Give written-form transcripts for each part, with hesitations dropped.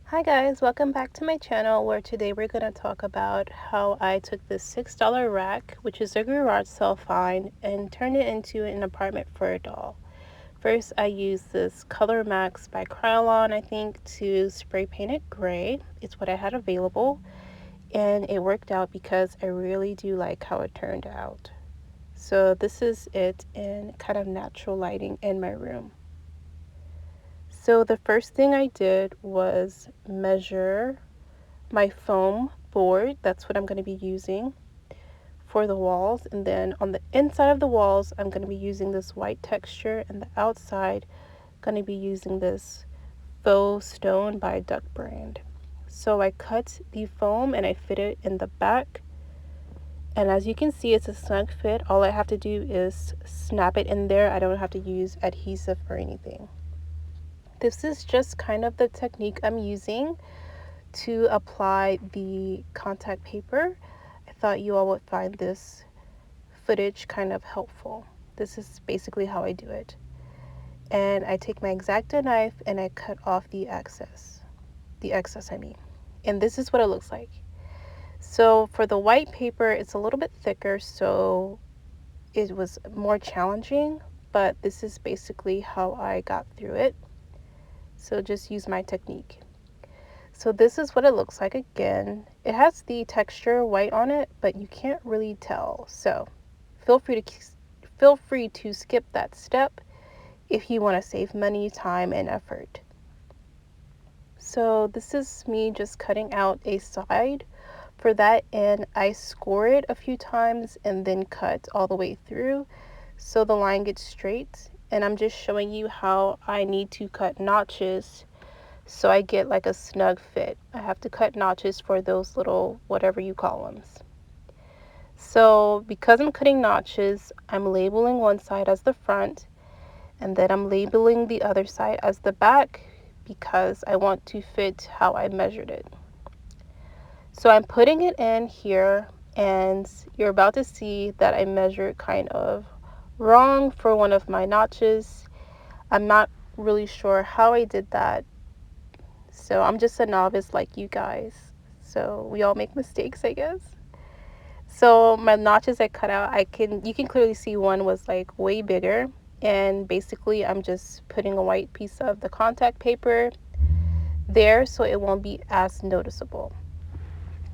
Hi guys, welcome back to my channel where today we're going to talk about how I took this $6 rack, which is a garage sale find, and turned it into an apartment for a doll. First, I used this Color Max by Krylon, I think, to spray paint it gray. It's what I had available, and it worked out because I really do like how it turned out. So this is it in kind of natural lighting in my room. So the first thing I did was measure my foam board. That's what I'm going to be using for the walls, and then on the inside of the walls I'm going to be using this white texture, and the outside going to be using this faux stone by Duck brand. So I cut the foam and I fit it in the back, and as you can see it's a snug fit. All I have to do is snap it in there. I don't have to use adhesive or anything. This is just kind of the technique I'm using to apply the contact paper. I thought you all would find this footage kind of helpful. This is basically how I do it. And I take my X-Acto knife and I cut off the excess. And this is what it looks like. So for the white paper, it's a little bit thicker, so it was more challenging, but this is basically how I got through it. So just use my technique. So this is what it looks like again. It has the texture white on it, but you can't really tell. So feel free to skip that step if you want to save money, time, and effort. So this is me just cutting out a side for that, and I score it a few times and then cut all the way through so the line gets straight. And I'm just showing you how I need to cut notches so I get like a snug fit. I have to cut notches for those little whatever you call them. So because I'm cutting notches, I'm labeling one side as the front, and then I'm labeling the other side as the back because I want to fit how I measured it. So I'm putting it in here, and you're about to see that I measured kind of wrong for one of my notches. I'm not really sure how I did that. So I'm just a novice like you guys. So we all make mistakes, I guess. So my notches I cut out, you can clearly see one was like way bigger, and basically I'm just putting a white piece of the contact paper there so it won't be as noticeable.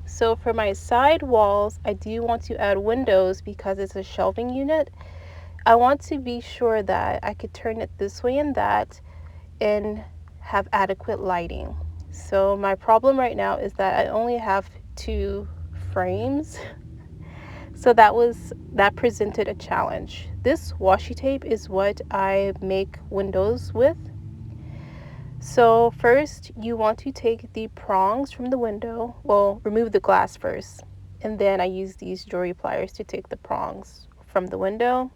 So for my side walls, I do want to add windows because it's a shelving unit. I want to be sure that I could turn it this way and that and have adequate lighting. So my problem right now is that I only have 2 frames. So that presented a challenge. This washi tape is what I make windows with. So first you want to take the prongs from the window, well, remove the glass first, and then I use these jewelry pliers to take the prongs from the window.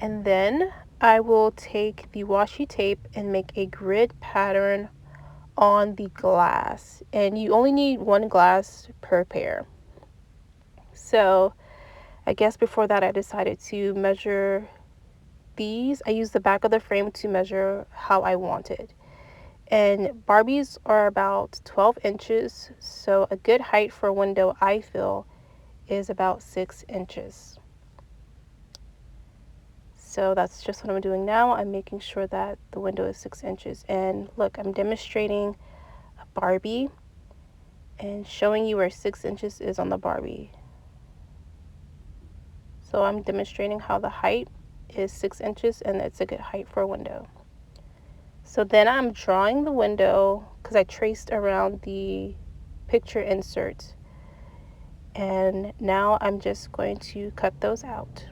And then I will take the washi tape and make a grid pattern on the glass, and you only need 1 glass per pair. So I guess before that I decided to measure these. I used the back of the frame to measure how I wanted. And Barbies are about 12 inches, so a good height for a window, I feel, is about 6 inches. So that's just what I'm doing now. I'm making sure that the window is 6 inches. And look, I'm demonstrating a Barbie and showing you where 6 inches is on the Barbie. So I'm demonstrating how the height is 6 inches, and it's a good height for a window. So then I'm drawing the window because I traced around the picture insert, and now I'm just going to cut those out.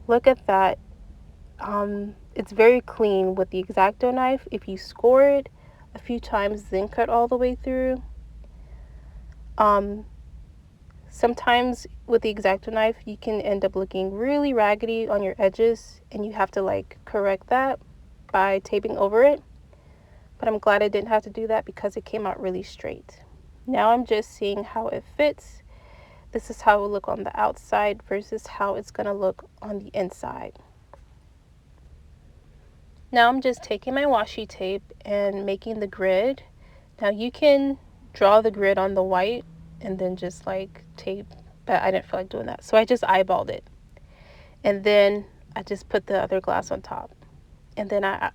Look at that. It's very clean with the X-Acto knife. If you score it a few times then cut all the way through, sometimes with the X-Acto knife you can end up looking really raggedy on your edges, and you have to like correct that by taping over it. But I'm glad I didn't have to do that because it came out really straight. Now I'm just seeing how it fits. This is how it will look on the outside versus how it's going to look on the inside. Now I'm just taking my washi tape and making the grid. Now you can draw the grid on the white and then just like tape, but I didn't feel like doing that. So I just eyeballed it. And then I just put the other glass on top. And then I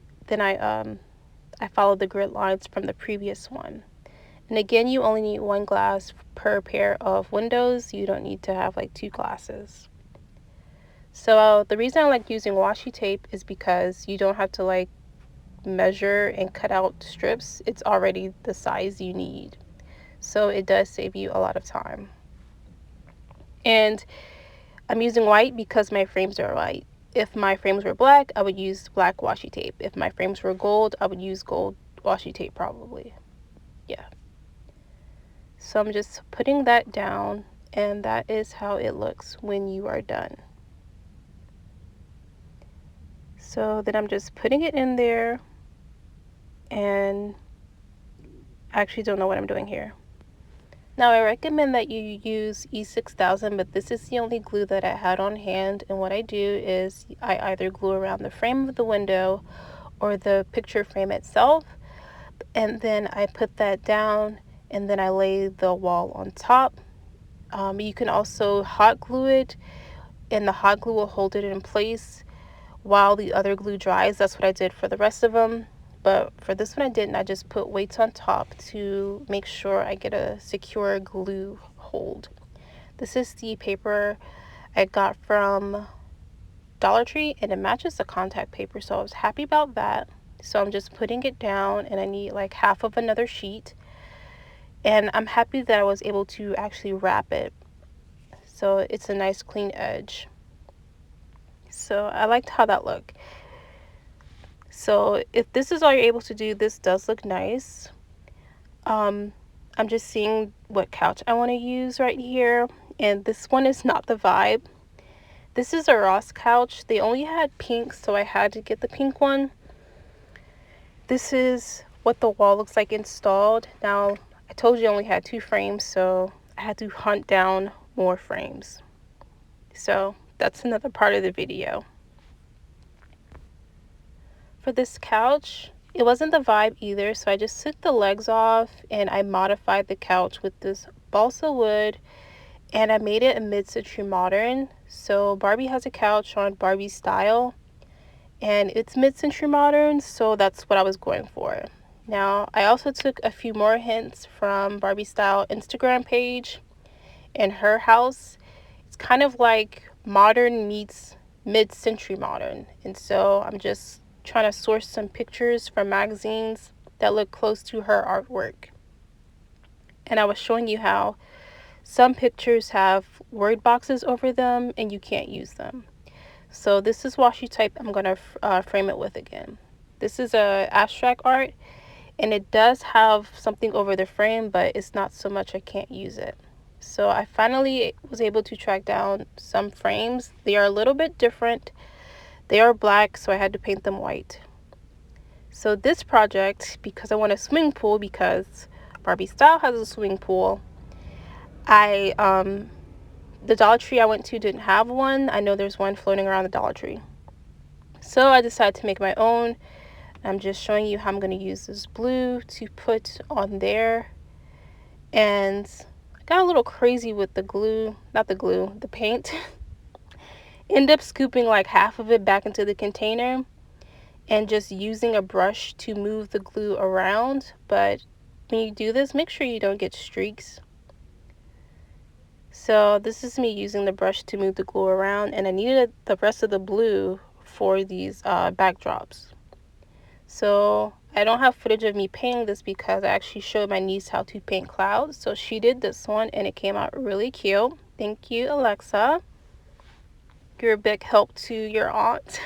followed the grid lines from the previous one. And again, you only need one glass per pair of windows. You don't need to have like two glasses. So the reason I like using washi tape is because you don't have to like measure and cut out strips. It's already the size you need. So it does save you a lot of time. And I'm using white because my frames are white. If my frames were black, I would use black washi tape. If my frames were gold, I would use gold washi tape probably. Yeah. So I'm just putting that down, and that is how it looks when you are done. So then I'm just putting it in there, and I actually don't know what I'm doing here. Now I recommend that you use E6000, but this is the only glue that I had on hand, and what I do is I either glue around the frame of the window or the picture frame itself, and then I put that down, and then I lay the wall on top. You can also hot glue it, and the hot glue will hold it in place while the other glue dries. That's what I did for the rest of them, but for this one I didn't. I just put weights on top to make sure I get a secure glue hold. This is the paper I got from Dollar Tree, and it matches the contact paper, so I was happy about that. So I'm just putting it down, and I need like half of another sheet, and I'm happy that I was able to actually wrap it so it's a nice clean edge. So I liked how that looked. So if this is all you're able to do, this does look nice. I'm just seeing what couch I want to use right here, and this one is not the vibe. This is a Ross couch. They only had pink, so I had to get the pink one. This is what the wall looks like installed. Now, I told you I only had 2 frames, so I had to hunt down more frames. So that's another part of the video. For this couch, it wasn't the vibe either, so I just took the legs off and I modified the couch with this balsa wood, and I made it a mid-century modern. So Barbie has a couch on Barbie style, and it's mid-century modern, so that's what I was going for. Now, I also took a few more hints from Barbie Style Instagram page and her house. It's kind of like modern meets mid-century modern, and so I'm just trying to source some pictures from magazines that look close to her artwork. And I was showing you how some pictures have word boxes over them and you can't use them. So this is washi tape I'm going to frame it with again. This is a abstract art, and it does have something over the frame, but it's not so much I can't use it. So I finally was able to track down some frames. They are a little bit different. They are black, so I had to paint them white. So this project, because I want a swimming pool, because Barbie Style has a swimming pool, the Dollar Tree I went to didn't have one. I know there's one floating around the Dollar Tree. So I decided to make my own. I'm just showing you how I'm going to use this blue to put on there. And I got a little crazy with the glue, not the glue, the paint. End up scooping like half of it back into the container and just using a brush to move the glue around. But when you do this, make sure you don't get streaks. So this is me using the brush to move the glue around, and I needed the rest of the blue for these backdrops. So I don't have footage of me painting this because I actually showed my niece how to paint clouds. So she did this one and it came out really cute. Thank you, Alexa. You're a big help to your aunt.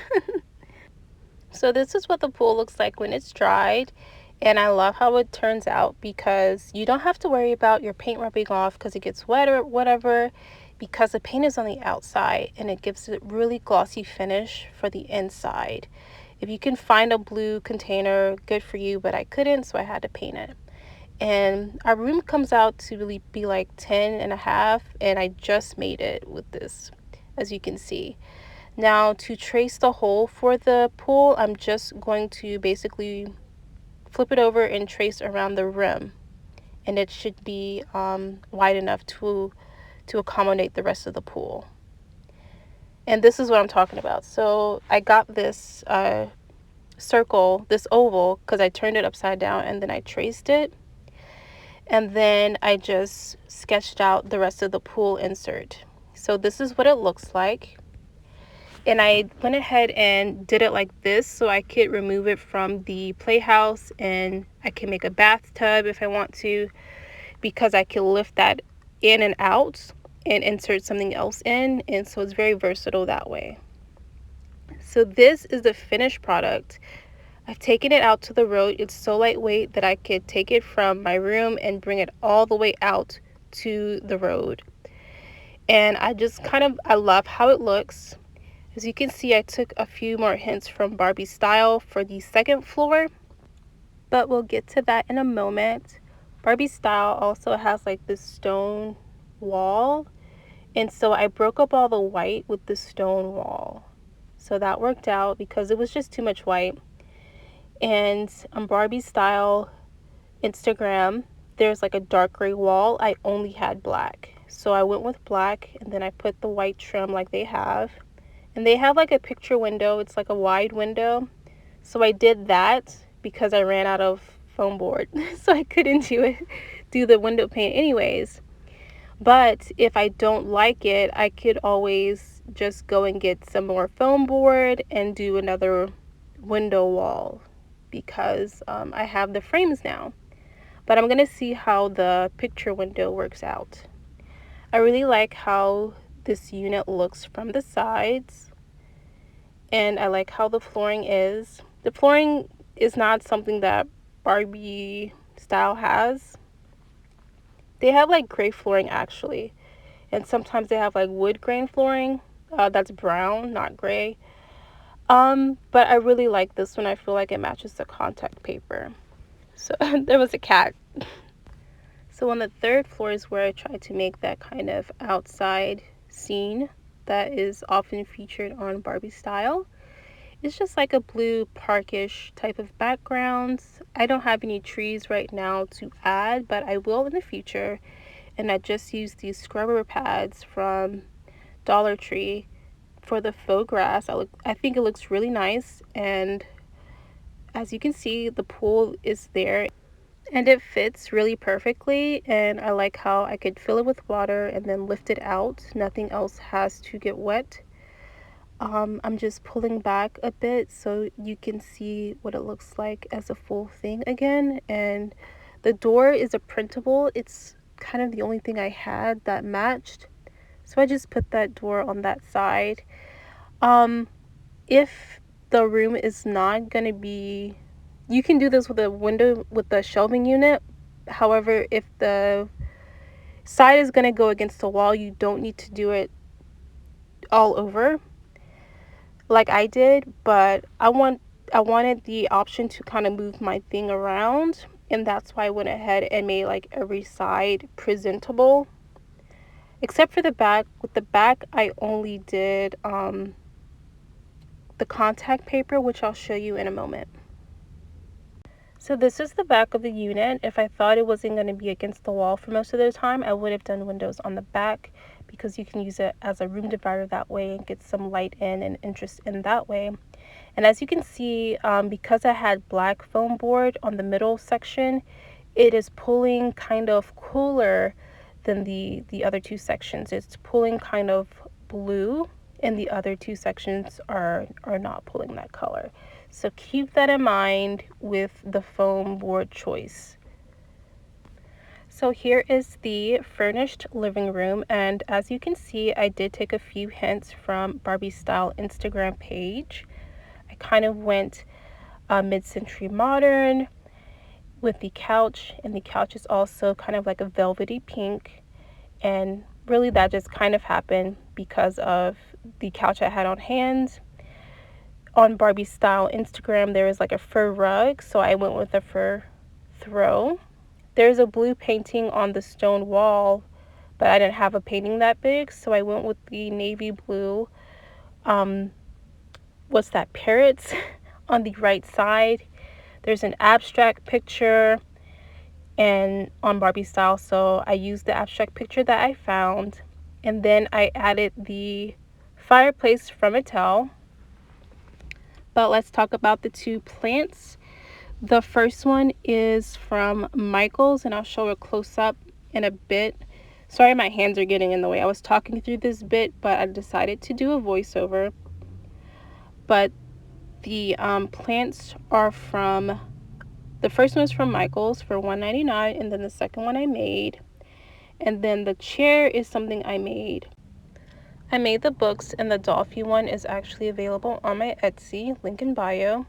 So this is what the pool looks like when it's dried. And I love how it turns out because you don't have to worry about your paint rubbing off because it gets wet or whatever, because the paint is on the outside and it gives it really glossy finish for the inside. If you can find a blue container, good for you, but I couldn't, so I had to paint it. And our room comes out to really be like 10 and a half, and I just made it with this, as you can see. Now to trace the hole for the pool, I'm just going to basically flip it over and trace around the rim, and it should be wide enough to accommodate the rest of the pool. And this is what I'm talking about. So I got this circle, this oval, because I turned it upside down and then I traced it. And then I just sketched out the rest of the pool insert. So this is what it looks like. And I went ahead and did it like this so I could remove it from the playhouse, and I can make a bathtub if I want to, because I can lift that in and out and insert something else in, and so it's very versatile that way. So this is the finished product. I've taken it out to the road. It's so lightweight that I could take it from my room and bring it all the way out to the road. And I love how it looks. As you can see, I took a few more hints from Barbie Style for the second floor, but we'll get to that in a moment. Barbie Style also has like this stone wall, and so I broke up all the white with the stone wall. So that worked out because it was just too much white. And on Barbie Style Instagram, there's like a dark gray wall. I only had black, so I went with black, and then I put the white trim like they have. And they have like a picture window. It's like a wide window. So I did that because I ran out of foam board. So I couldn't do the window pane anyways. But if I don't like it, I could always just go and get some more foam board and do another window wall, because I have the frames now. But I'm going to see how the picture window works out. I really like how this unit looks from the sides, and I like how the flooring is. The flooring is not something that Barbie Style has. They have like gray flooring actually, and sometimes they have like wood grain flooring that's brown, not gray. But I really like this one. I feel like it matches the contact paper. So there was a cat. So on the third floor is where I try to make that kind of outside scene that is often featured on Barbie Style. It's just like a blue parkish type of background. I don't have any trees right now to add, but I will in the future. And I just used these scrubber pads from Dollar Tree for the faux grass. I think it looks really nice, and as you can see, the pool is there and it fits really perfectly, and I like how I could fill it with water and then lift it out. Nothing else has to get wet. I'm just pulling back a bit so you can see what it looks like as a full thing again. And the door is a printable. It's kind of the only thing I had that matched, so I just put that door on that side. If the room is not going to be, you can do this with a window with the shelving unit. However, if the side is going to go against the wall, you don't need to do it all over like I did, but I wanted the option to kind of move my thing around, and that's why I went ahead and made like every side presentable except for the back. With the back, I only did the contact paper, which I'll show you in a moment. So this is the back of the unit. If I thought it wasn't going to be against the wall for most of the time, I would have done windows on the back, because you can use it as a room divider that way and get some light in and interest in that way. And as you can see, because I had black foam board on the middle section, it is pulling kind of cooler than the other two sections. It's pulling kind of blue, and the other two sections are not pulling that color. So keep that in mind with the foam board choice. So here is the furnished living room, and as you can see, I did take a few hints from Barbie Style Instagram page. I kind of went mid-century modern with the couch, and the couch is also kind of like a velvety pink, and really that just kind of happened because of the couch I had on hand. On Barbie Style Instagram, there is like a fur rug, so I went with a fur throw. There's a blue painting on the stone wall, but I didn't have a painting that big, so I went with the navy blue what's that, parrots on the right side. There's an abstract picture and on Barbie style, so I used the abstract picture that I found, and then I added the fireplace from Mattel. But let's talk about the two plants. The first one is from Michaels, and I'll show a close-up in a bit. Sorry, my hands are getting in the way. I was talking through this bit, but I decided to do a voiceover. But the plants are from, the first one is from Michaels for $1.99, and then the second one I made. And then the chair is something I made. I made the books, and the Dolphy one is actually available on my Etsy, link in bio.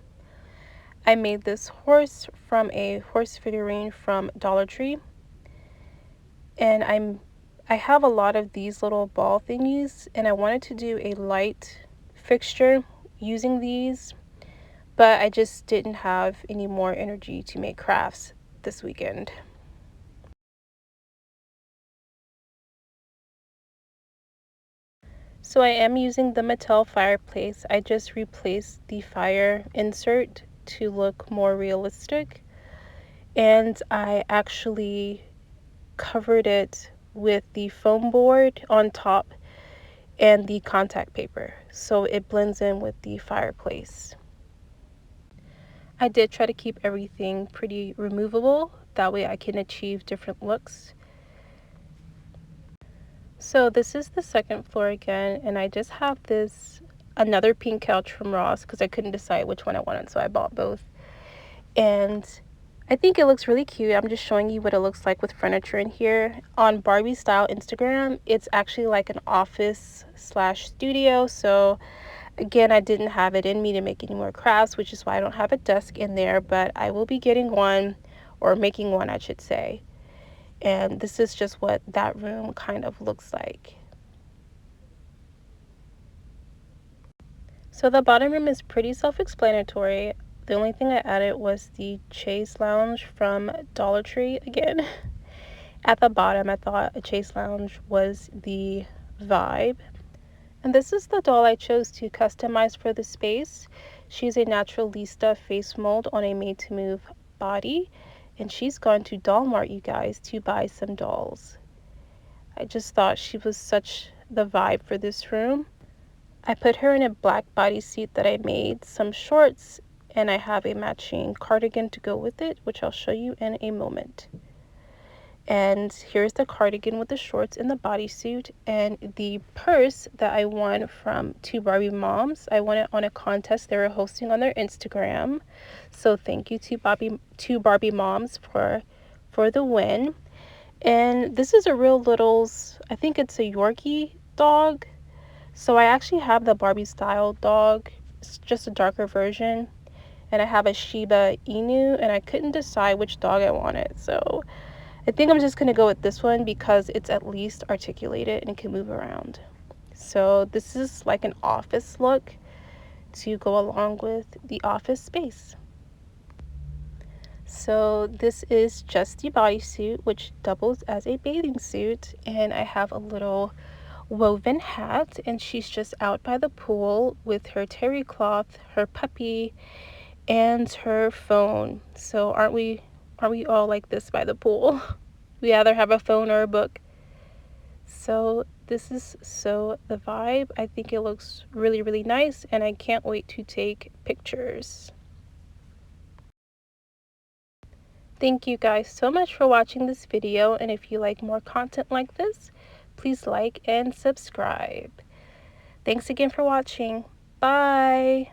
I made this horse from a horse figurine from Dollar Tree. And I have a lot of these little ball thingies, and I wanted to do a light fixture using these, but I just didn't have any more energy to make crafts this weekend. So I am using the Mattel fireplace. I just replaced the fire insert to look more realistic, and I actually covered it with the foam board on top and the contact paper, so it blends in with the fireplace. I did try to keep everything pretty removable, that way I can achieve different looks. So this is the second floor again, and I just have this another pink couch from Ross because I couldn't decide which one I wanted, so I bought both. And I think it looks really cute. I'm just showing you what it looks like with furniture in here. On Barbie Style Instagram, it's actually like an office slash studio. So again, I didn't have it in me to make any more crafts, which is why I don't have a desk in there, but I will be getting one, or making one, I should say. And this is just what that room kind of looks like. So the bottom room is pretty self-explanatory. The only thing I added was the chaise lounge from Dollar Tree again. At the bottom, I thought a chaise lounge was the vibe. And this is the doll I chose to customize for the space. She's a Naturalista face mold on a made-to-move body. And she's gone to Dollmart, you guys, to buy some dolls. I just thought she was such the vibe for this room. I put her in a black bodysuit that I made, some shorts, and I have a matching cardigan to go with it, which I'll show you in a moment. And here's the cardigan with the shorts and the bodysuit, and the purse that I won from two Barbie moms. I won it on a contest they were hosting on their Instagram. So thank you to two Barbie moms for the win. And this is a real littles, I think it's a Yorkie dog. So I actually have the Barbie style dog. It's just a darker version. And I have a Shiba Inu, and I couldn't decide which dog I wanted. So I think I'm just going to go with this one because it's at least articulated and can move around. So this is like an office look to go along with the office space. So this is just the bodysuit, which doubles as a bathing suit, and I have a little woven hat, and she's just out by the pool with her terry cloth, her puppy, and her phone. So aren't we all like this by the pool? We either have a phone or a book. So this is so the vibe. I think it looks really, really nice, and I can't wait to take pictures. Thank you guys so much for watching this video, and if you like more content like this, please like and subscribe. Thanks again for watching. Bye!